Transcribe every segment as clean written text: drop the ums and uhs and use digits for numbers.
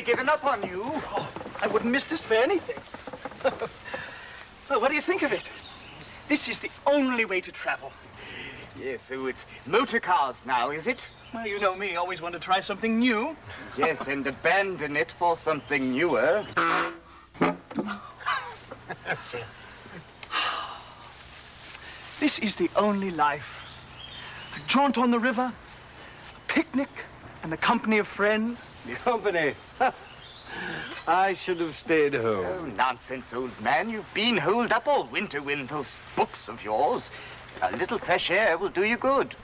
nearly given up on you. Oh, I wouldn't miss this for anything. Well, what do you think of it? This is the only way to travel. Yes, so it's motor cars now, is it? Well, you know me, always want to try something new. Yes, and abandon it for something newer. This is the only life. A jaunt on the river, a picnic, and the company of friends. The company? I should have stayed home. Oh, nonsense, old man. You've been holed up all winter with those books of yours. A little fresh air will do you good.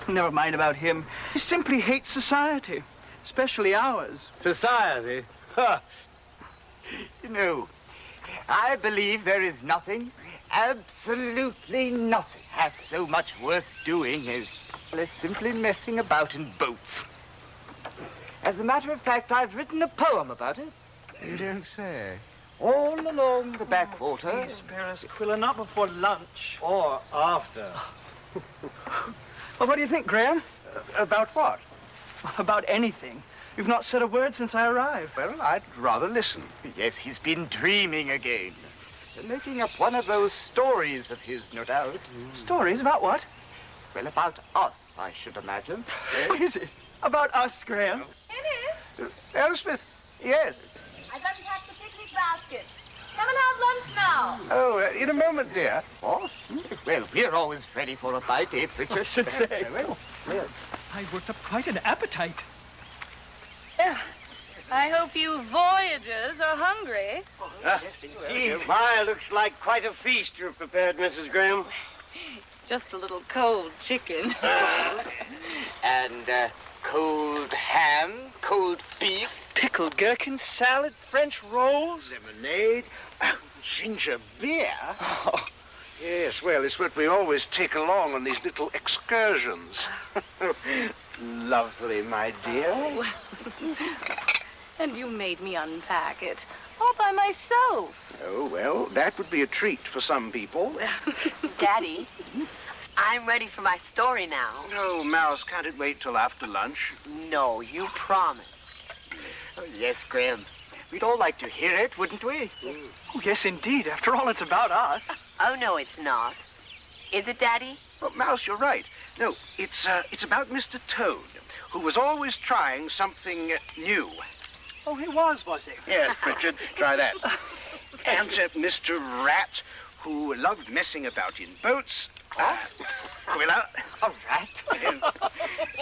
Never mind about him. He simply hates society, especially ours. Society? Ha! You know, I believe there is nothing, absolutely nothing, half so much worth doing as simply messing about in boats. As a matter of fact, I've written a poem about it. You don't say. All along the backwater. Please spare us, Quilla, not before lunch. Or after. Well, what do you think, Graham? About what? About anything. You've not said a word since I arrived. Well, I'd rather listen. Yes, he's been dreaming again. Making up one of those stories of his, no doubt. Stories about what? Well, about us, I should imagine. What is it? About us, Graham? It is. Elspeth, yes. I've got to pack the picnic basket. Come and have lunch now. Oh, in a moment, dear. What? Well, we're always ready for a bite, eh, Pritchard? I should say. Well, I worked up quite an appetite. I hope you voyagers are hungry. Yes, indeed. My, looks like quite a feast you've prepared, Mrs. Graham. It's just a little cold chicken. And cold ham, cold beef. Pickled gherkins, salad, French rolls. Lemonade, ginger beer. Yes, well, it's what we always take along on these little excursions. Lovely, my dear. And you made me unpack it all by myself. Oh, well, that would be a treat for some people. Daddy, I'm ready for my story now. No, Mouse, can't it wait till after lunch? No, you promise. Oh, yes, Graham. We'd all like to hear it, wouldn't we? Oh, yes, indeed. After all, it's about us. Oh, no, it's not. Is it, Daddy? Well, Mouse, you're right. No, it's about Mr. Toad, who was always trying something new. Oh, he was he? Yes, Richard, try that. And Mr. Rat, who loved messing about in boats. Quilla. A rat?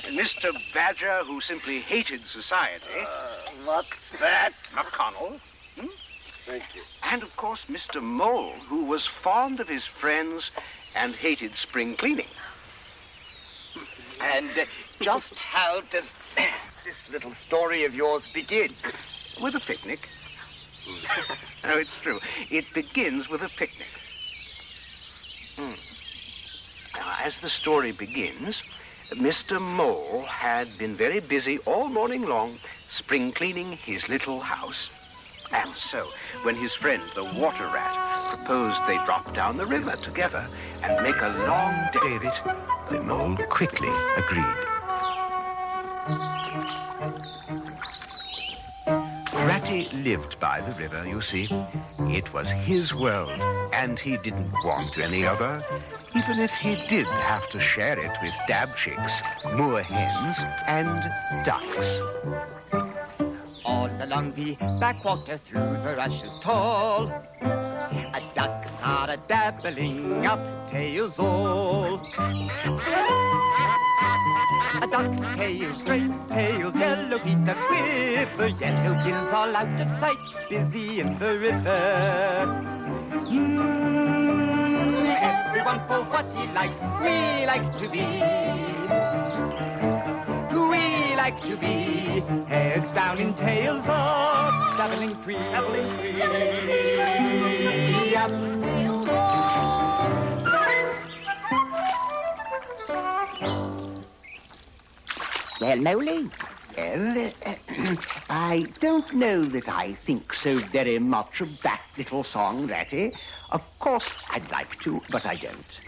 And Mr. Badger, who simply hated society. What's that? McConnell. Thank you. And, of course, Mr. Mole, who was fond of his friends and hated spring cleaning. And just how does this little story of yours begin? With a picnic. No, it's true. It begins with a picnic. Now, as the story begins, Mr. Mole had been very busy all morning long spring cleaning his little house. And so, when his friend, the water rat, proposed they drop down the river together and make a long day of it, the mole quickly agreed. Ratty lived by the river, you see. It was his world, and he didn't want any other, even if he did have to share it with dab chicks, moor hens, and ducks. All along the backwater through the rushes tall, ducks are dabbling up tails all. Ducks' tails, drakes' tails, yellow feet that quiver, yellow gills all out of sight, busy in the river. Everyone for what he likes, we like to be. We like to be heads down and tails up, dabbling free, dabbling free. Yep. Well, Moley, well, I don't know that I think so very much of that little song, Ratty. Of course, I'd like to, but I don't.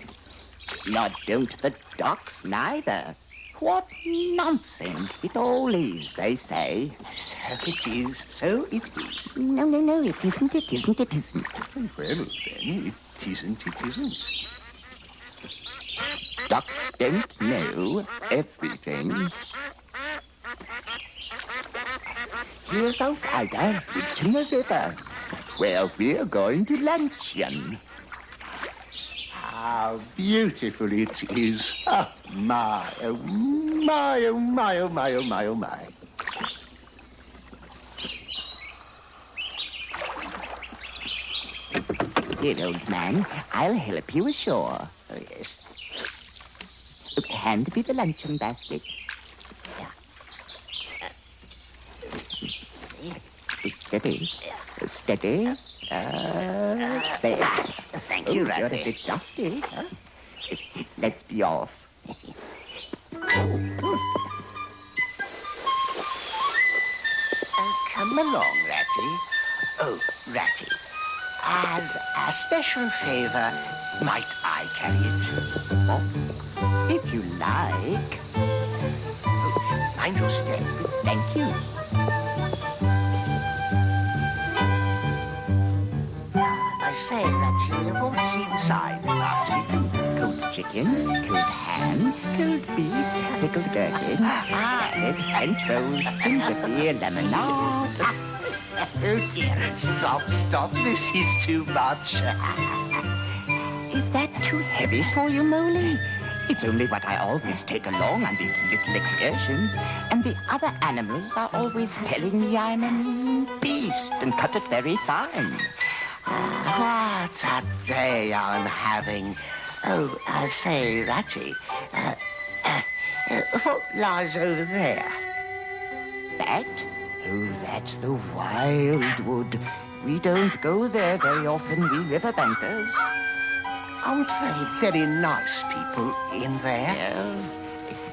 Nor don't the ducks neither. What nonsense it all is, they say. So it is, so it is. No, it isn't, it isn't, it isn't. Well, then, it isn't, it isn't. Ducks don't know everything. Here's our rider reaching the river, where we're going to luncheon. How beautiful it is. Oh, my, oh, my, oh, my, oh, my, oh, my, oh, my. Here, old man, I'll help you ashore. Oh, yes. Hand me the luncheon basket. Steady. Steady. There. Thank you, You're a Ratty. bit dusty. Huh? Let's be off. Come along, Ratty. Oh, Ratty. As a special favor, might I carry it? Oh, if you like. Oh, mind your step. Thank you. I say, Ratty, what's inside the basket? Cold chicken, cold ham, cold beef, pickled gherkins, salad, French rolls, ginger beer, lemonade. Oh, dear. Stop. This is too much. Is that too heavy for you, Molly? It's only what I always take along on these little excursions, and the other animals are always telling me I'm a mean beast and cut it very fine. What a day I'm having. Oh, I say, Ratty, what lies over there? That? Oh, that's the wildwood. We don't go there very often, we riverbankers. Aren't they very nice people in there? Well,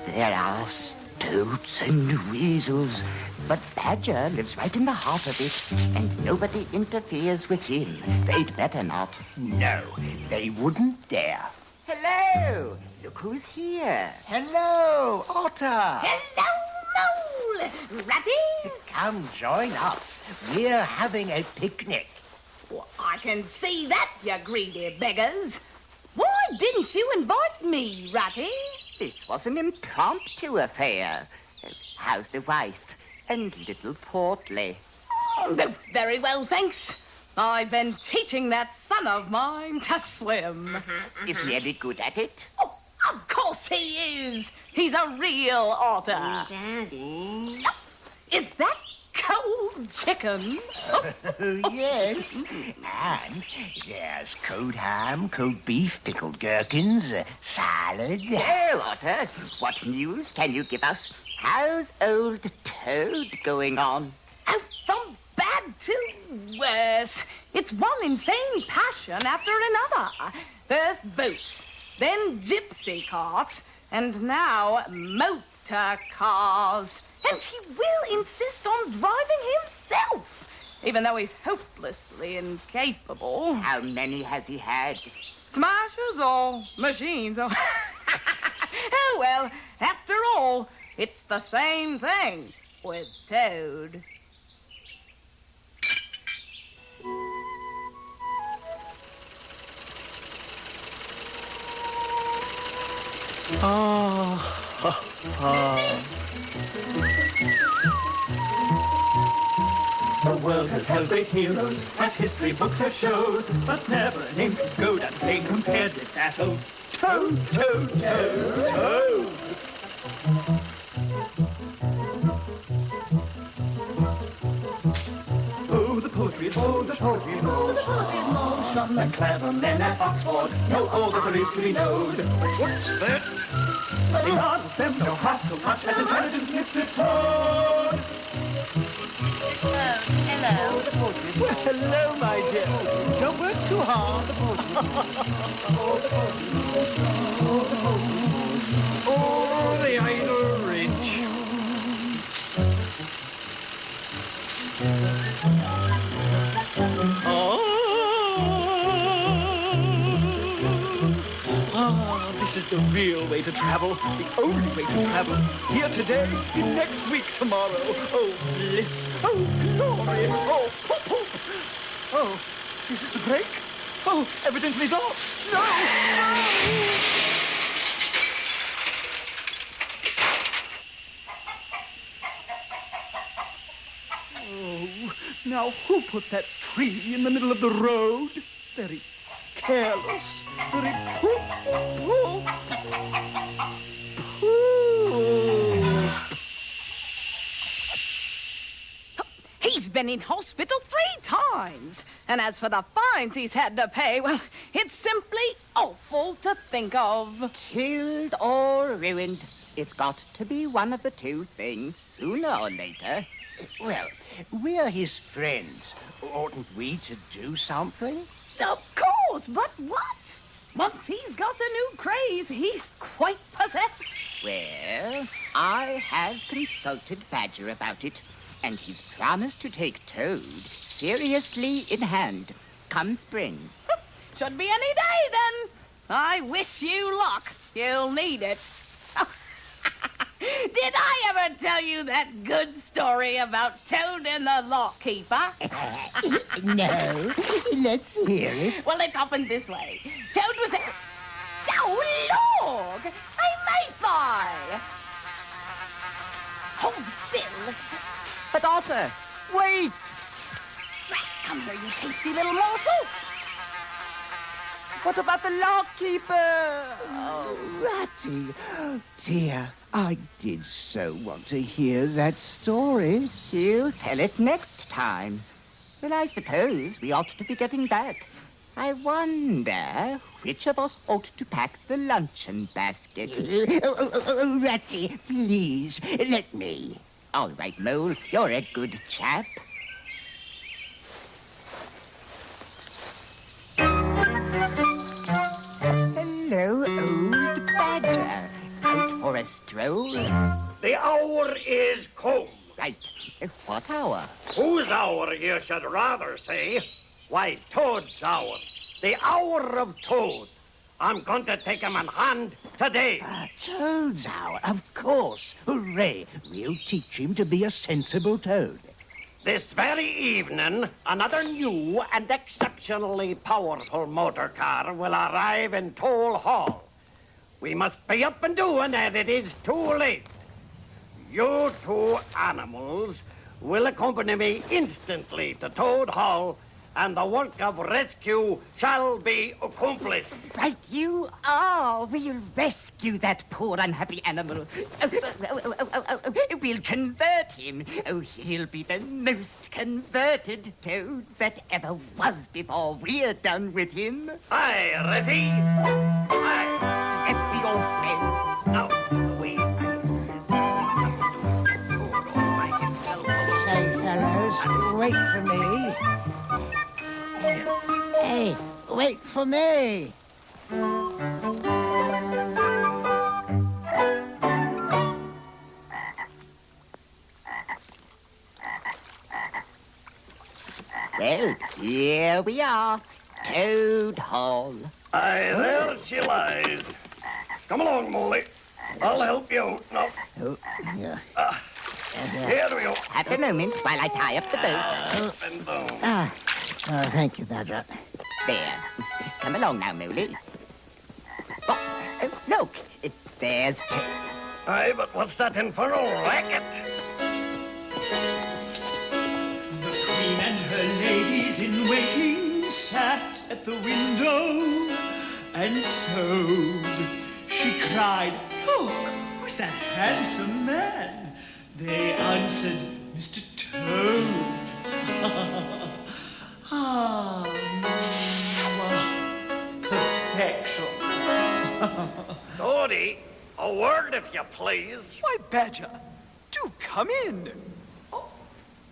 there are stoats and weasels, but Badger lives right in the heart of it, and nobody interferes with him. They'd better not. No, they wouldn't dare. Hello! Look who's here. Hello, Otter. Hello, Mole! Ratty? Come join us. We're having a picnic. Well, I can see that, you greedy beggars. Why didn't you invite me, Ratty? This was an impromptu affair. How's the wife and little Portly? Oh, very well, thanks. I've been teaching that son of mine to swim. Is he any good at it? Oh, of course he is. He's a real otter. Daddy. Is that cold chicken? Oh, yes. And there's cold ham, cold beef, pickled gherkins, salad. Well, Otter, what news can you give us? How's old Toad going on? Oh, from bad to worse. It's one insane passion after another. First boats, then gypsy carts, and now motor cars. And he will insist on driving himself, even though he's hopelessly incapable. How many has he had? Smashers or machines or... Oh, well, after all, it's the same thing with Toad. The world has held great heroes, as history books have showed, but never a name to go down fame compared with that of Toad, Toad, Toad, Toad. Oh, the poetry in motion, the clever men at Oxford know all that there is to be known. But what's that? None of them know half so much as intelligent Mr. Toad. Hello. Well, hello, my dears. Don't work too hard. Oh, the idle rich. This is is the real way to travel, the only way to travel. Here today, next week tomorrow. Oh, bliss. Oh, glory. Oh, poop, poop. Oh, is this the break? Oh, evidently not. No! Oh, now who put that tree in the middle of the road? Very careless. Very poop, poop, poop. He's been in hospital 3 times. And as for the fines he's had to pay, well, it's simply awful to think of. Killed or ruined. It's got to be one of the two things, sooner or later. Well, we're his friends. Oughtn't we to do something? Of course, but what? Once he's got a new craze, he's quite possessed. Well, I have consulted Badger about it, and he's promised to take Toad seriously in hand come spring. Should be any day, then. I wish you luck. You'll need it. Did I ever tell you that good story about Toad and the lockkeeper? No. Let's hear it. Well, it happened this way. Toad was... Oh, Lord! A mayfly! Hold still. But Otter, wait! Come here, you tasty little morsel. What about the lockkeeper? Oh, Ratty. Dear, I did so want to hear that story. He'll tell it next time. Well, I suppose we ought to be getting back. I wonder which of us ought to pack the luncheon basket. Ratty, please, let me. All right, Mole, you're a good chap. Hello, old Badger. Out for a stroll? The hour is come. Right. What hour? Whose hour, you should rather say? Why, Toad's hour. The hour of Toad. I'm going to take him in hand today. Toad's hour, of course. Hooray. We'll teach him to be a sensible toad. This very evening, another new and exceptionally powerful motor car will arrive in Toll Hall. We must be up and doing, and it is too late. You two animals will accompany me instantly to Toad Hall, and the work of rescue shall be accomplished. Right you are. We'll rescue that poor unhappy animal. We'll convert him. Oh, he'll be the most converted toad that ever was before we're done with him. Aye, ready? Aye. Let's be off then. Now, away, Say, fellows, wait for me. Hey, wait for me. Well, here we are. Toad Hall. Aye, there she lies. Come along, Molly. I'll help you out now. Oh, yeah. Here we go. At the moment, while I tie up the boat. Up and down. Thank you, Badger. There. Come along now, Moley. Oh, look. There's Toad. Aye, but what's that infernal racket? The Queen and her ladies in waiting sat at the window and sewed. She cried, "Look, who's that handsome man?" They answered, "Mr. Toad." Perfection. Toady, a word if you please. Why, Badger, do come in. Oh,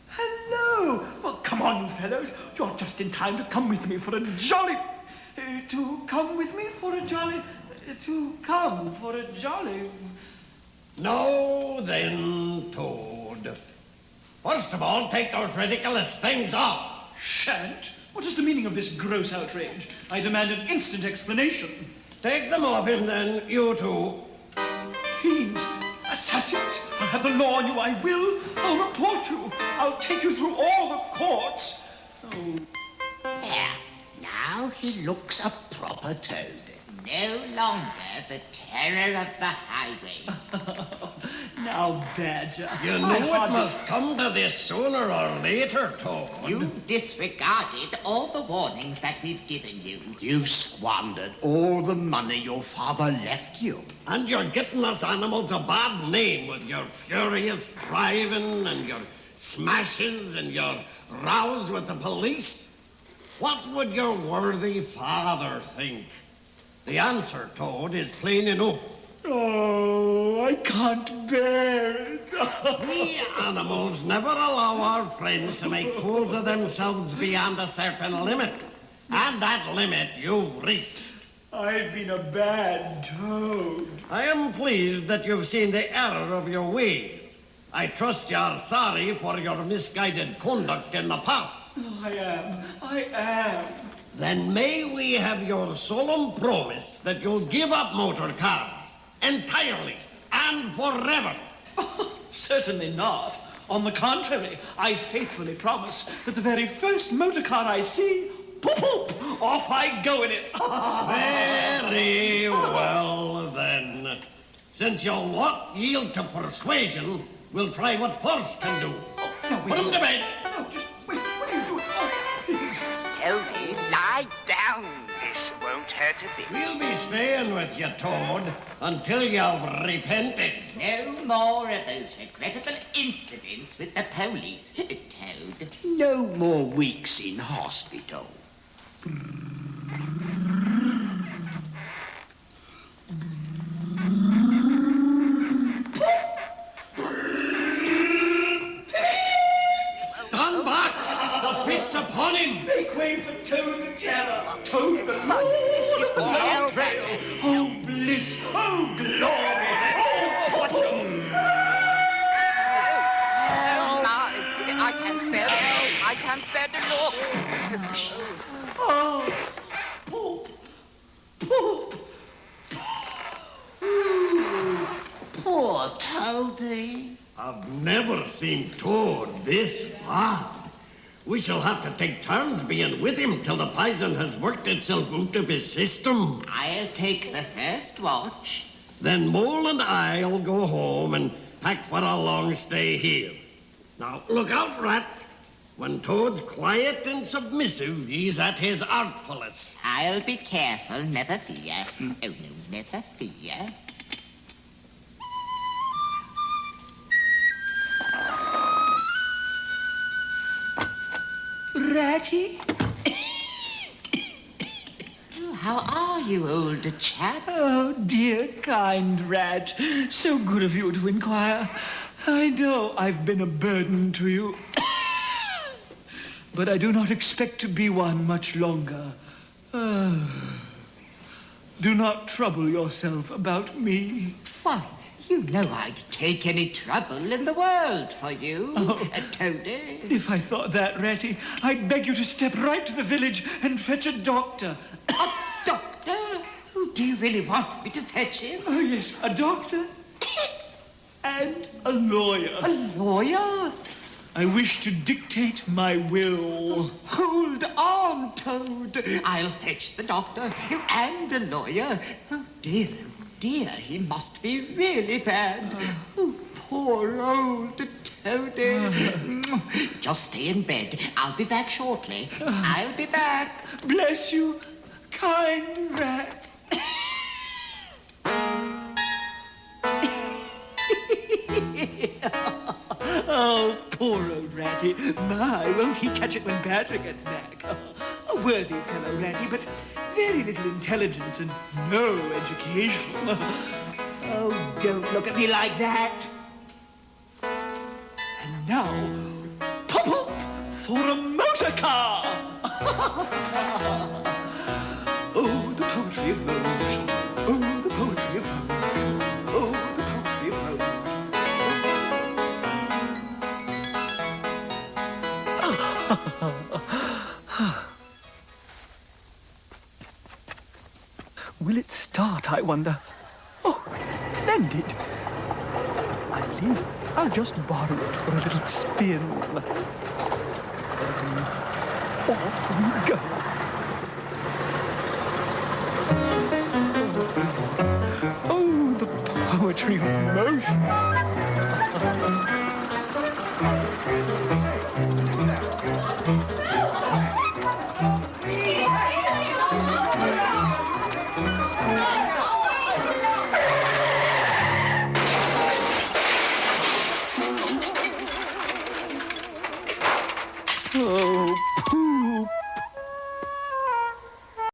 hello. Well, come on, fellows. You're just in time to come with me for a jolly... to come for a jolly... Now then, Toad. First of all, take those ridiculous things off. Shan't? What is the meaning of this gross outrage? I demand an instant explanation. Take them off him then, you two. Thieves, assassins, I'll have the law on you, I will. I'll report you. I'll take you through all the courts. Oh. There. Now he looks a proper toad. No longer the terror of the highway. Now, Badger. You know it must come to this sooner or later, Toad. You disregarded all the warnings that we've given you. You've squandered all the money your father left you. And you're getting us animals a bad name with your furious driving and your smashes and your rows with the police. What would your worthy father think? The answer, Toad, is plain enough. Oh, I can't bear it. We animals never allow our friends to make fools of themselves beyond a certain limit. And that limit you've reached. I've been a bad toad. I am pleased that you've seen the error of your ways. I trust you're sorry for your misguided conduct in the past. I am. Then may we have your solemn promise that you'll give up motor cars entirely and forever? Certainly not. On the contrary, I faithfully promise that the very first motor car I see, poop, poop, off I go in it. Very well, then. Since you'll not yield to persuasion, we'll try what force can do. Put him to bed. No, just wait. What are you doing? Oh, please. Toby, lie down. This won't hurt a bit. We'll be staying with you, Toad, until you've repented. No more of those regrettable incidents with the police, Toad. No more weeks in hospital. Stand back! The fit's upon him! Make way for Toad the Terror. Toad the Lord of the Long Trail. Oh, bliss. Oh, glory. Oh, fortune. I can't bear it. I can't bear to look. Oh, poop. Poop. Poor Toady. I've never seen Toad this bad. We shall have to take turns being with him till the poison has worked itself out of his system. I'll take the first watch. Then Mole and I'll go home and pack for a long stay here. Now, look out, Rat. When Toad's quiet and submissive, he's at his artfulest. I'll be careful, never fear. Oh, no, never fear. Ratty? Oh, how are you, old chap? Oh, dear, kind rat. So good of you to inquire. I know I've been a burden to you. But I do not expect to be one much longer. Do not trouble yourself about me. Why, you know I'd take any trouble in the world for you, Toady. If I thought that, Ratty, I'd beg you to step right to the village and fetch a doctor. A doctor? Oh, do you really want me to fetch him? Oh, yes, a doctor and a lawyer. A lawyer? I wish to dictate my will. Hold on, Toad. I'll fetch the doctor and a lawyer. Oh, dear, he must be really bad. Oh, poor old Toady. Just stay in bed. I'll be back shortly. I'll be back. Bless you, kind rat. Oh, poor old Ratty. My, won't he catch it when Badger gets back? A worthy fellow, Ratty, but very little intelligence and no education. Oh, don't look at me like that. And now, pop-up for a motor car. Oh, the poetry of motion. Oh, the poetry of motion. Oh, the poetry of motion. Will it start, I wonder? Oh, splendid. I'll just borrow it for a little spin. Off we go. Oh, the poetry of motion.